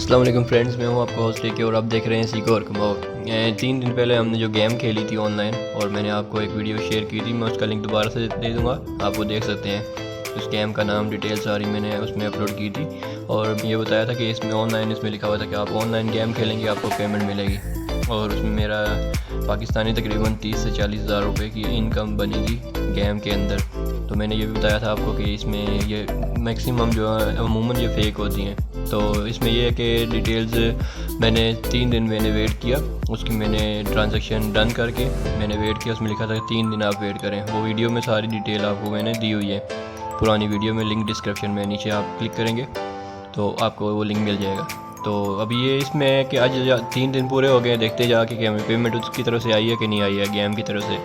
अस्सलाम वालेकुम फ्रेंड्स, मैं हूं आपका होस्ट लेके और आप देख रहे हैं सीखो और कमाओ। 3 दिन पहले हमने जो गेम खेली थी ऑनलाइन और मैंने आपको एक वीडियो शेयर की थी। मैं उसका लिंक दोबारा से दे दूंगा, आप वो देख सकते हैं। उस गेम का नाम डिटेल सारी मैंने उसमें अपलोड की थी और ये बताया था कि इसमें ऑनलाइन इसमें लिखा हुआ था कि आप ऑनलाइन गेम खेलेंगे आपको पेमेंट मिलेगी। और उसमें मेरा पाकिस्तानी तकरीबन 30 से 40 हज़ार रुपये की इनकम बनी थी गेम के अंदर। तो मैंने ये भी बताया था आपको कि इसमें ये मैक्सिमम जो है अमूमन ये फ़ेक होती हैं। तो इसमें ये है कि डिटेल्स मैंने 3 दिन मैंने वेट किया, उसकी मैंने ट्रांजैक्शन डन करके मैंने वेट किया। उसमें लिखा था कि 3 दिन आप वेट करें। वो वीडियो में सारी डिटेल आपको मैंने दी हुई है, पुरानी वीडियो में, लिंक डिस्क्रिप्शन में नीचे आप क्लिक करेंगे तो आपको वो लिंक मिल जाएगा। तो अभी ये इसमें है कि आज 3 दिन पूरे हो गए, देखते जाके कि हमें पेमेंट उसकी तरफ से आई है कि नहीं आई है। गेम की तरफ से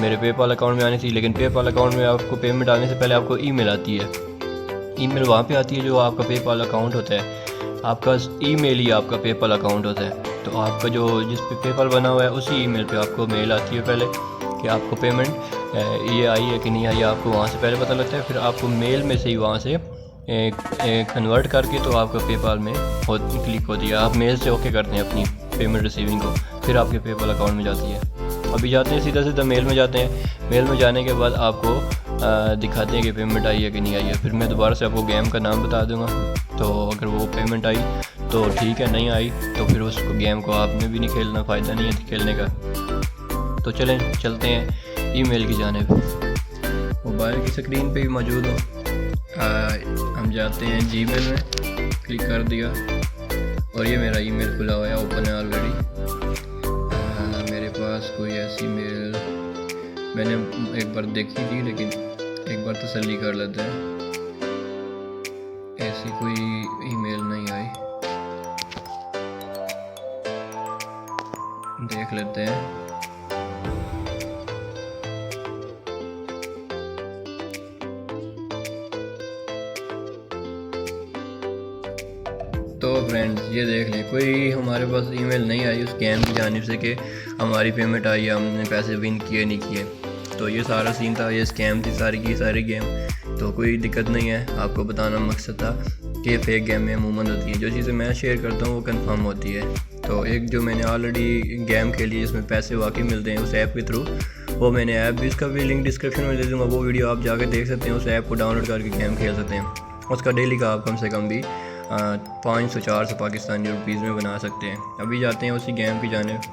मेरे पेपाल अकाउंट में आनी थी, लेकिन पेपाल अकाउंट में आपको पेमेंट आने से पहले आपको ईमेल आती है। ईमेल वहाँ पे आती है जो आपका पेपाल अकाउंट होता है, आपका ईमेल ही आपका पेपाल अकाउंट होता है। तो आपका जो जिस पे पेपाल बना हुआ है उसी ईमेल पे आपको मेल आती है पहले कि आपको पेमेंट ये आई है कि नहीं आई है। आपको वहाँ से पहले पता लगता है, फिर आपको मेल में से ही वहाँ से कन्वर्ट करके तो आपका पेपाल में क्लिक होती है। आप मेल से ओके करते हैं अपनी पेमेंट रिसीविंग को, फिर आपके पेपाल अकाउंट में जाती है। अभी जाते हैं सीधा मेल में जाते हैं। मेल में जाने के बाद आपको दिखाते हैं कि पेमेंट आई है कि नहीं आई है। फिर मैं दोबारा से आपको गेम का नाम बता दूंगा। तो अगर वो पेमेंट आई तो ठीक है, नहीं आई तो फिर उसको गेम को आपने भी नहीं खेलना, फ़ायदा नहीं है खेलने का। तो चलते हैं ईमेल की जानिब। मोबाइल की स्क्रीन पे भी मौजूद हो, हम जाते हैं जीमेल में, क्लिक कर दिया और ये मेरा ईमेल खुला हुआ है, ओपन है ऑलरेडी। मेरे पास कोई ऐसी मेल मैंने एक बार देखी थी, लेकिन एक बार तसल्ली कर लेते हैं। ऐसी कोई ईमेल नहीं आई, देख लेते हैं। तो फ्रेंड्स ये देख लें, कोई हमारे पास ईमेल नहीं आई उस गेम की जानिब से कि हमारी पेमेंट आई है, हमने पैसे विन किए नहीं किए। तो ये सारा सीन था, ये स्कैम थी सारी की सारी गेम। तो कोई दिक्कत नहीं है, आपको बताना मकसद था कि फेक गेम में अमूमन होती है। जो चीज़ें मैं शेयर करता हूँ वो कंफर्म होती है। तो एक जो मैंने ऑलरेडी गेम खेली जिसमें पैसे वाकई मिलते हैं उस ऐप के थ्रू, वो मैंने ऐप भी, इसका भी लिंक डिस्क्रिप्शन में दे दूँगा। वो वीडियो आप जाकर देख सकते हैं, उस ऐप को डाउनलोड करके गेम खेल सकते हैं। उसका डेली का आप कम से कम भी 500-400 पाकिस्तानी रुपीज़ में बना सकते हैं। अभी जाते हैं उसी गेम की जानिब।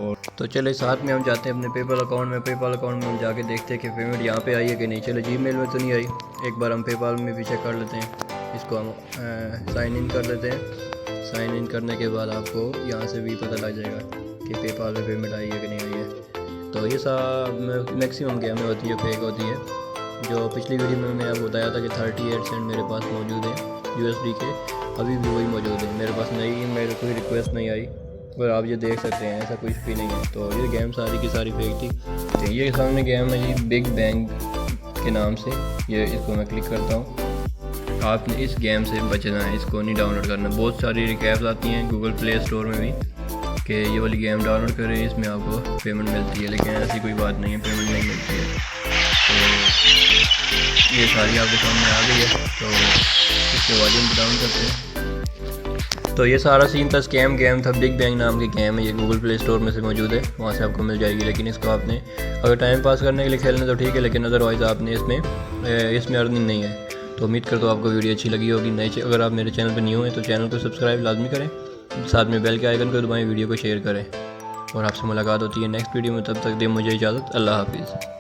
और तो चले साथ में हम जाते हैं अपने पेपाल अकाउंट में। पेपाल अकाउंट में हम जाके देखते हैं कि पेमेंट यहाँ पे आई है कि नहीं। चले जीमेल में तो नहीं आई, एक बार हम पेपाल में भी चेक कर लेते हैं। इसको हम साइन इन कर लेते हैं। साइन इन करने के बाद आपको यहाँ से भी पता लग जाएगा कि पेपाल में पेमेंट आई है कि नहीं आई है। तो ये सब मैक्सिमम गेम में होती है, फेक होती है। जो पिछली वीडियो में मैंने आपको बताया था कि 38 सेंट मेरे पास मौजूद है USD के, अभी भी वही मौजूद है मेरे पास। नहीं, मेरे कोई रिक्वेस्ट नहीं आई और आप ये देख सकते हैं ऐसा कुछ भी नहीं है। तो ये गेम सारी की सारी फेक थी। तो ये सामने गेम है जी बिग बैंग के नाम से, ये इसको मैं क्लिक करता हूँ। आपने इस गेम से बचना है, इसको नहीं डाउनलोड करना। बहुत सारी रिकैप्स आती हैं गूगल प्ले स्टोर में भी कि ये वाली गेम डाउनलोड करें, इसमें आपको पेमेंट मिलती है, लेकिन ऐसी कोई बात नहीं है, पेमेंट नहीं मिलती है। तो ये सारी आपके सामने आ गई है। तो इसके वॉल्यूम डाउन करते हैं। तो ये सारा सीन था, स्कैम गेम था, बिग बैंग नाम की गेम है। ये गूगल प्ले स्टोर में से मौजूद है, वहाँ से आपको मिल जाएगी। लेकिन इसको आपने अगर टाइम पास करने के लिए खेलना तो ठीक है, लेकिन अदरवाइज़ आपने इसमें अर्निंग नहीं है। तो उम्मीद करता हूँ आपको वीडियो अच्छी लगी होगी। नए अगर आप मेरे चैनल पर न्यू हैं तो चैनल को सब्सक्राइब लाजमी करें, साथ में बेल के आइकन को दबाएं, वीडियो को शेयर करें। और आपसे मुलाकात होती है नेक्स्ट वीडियो में। तब तक दें मुझे इजाज़त। अल्लाह हाफिज़।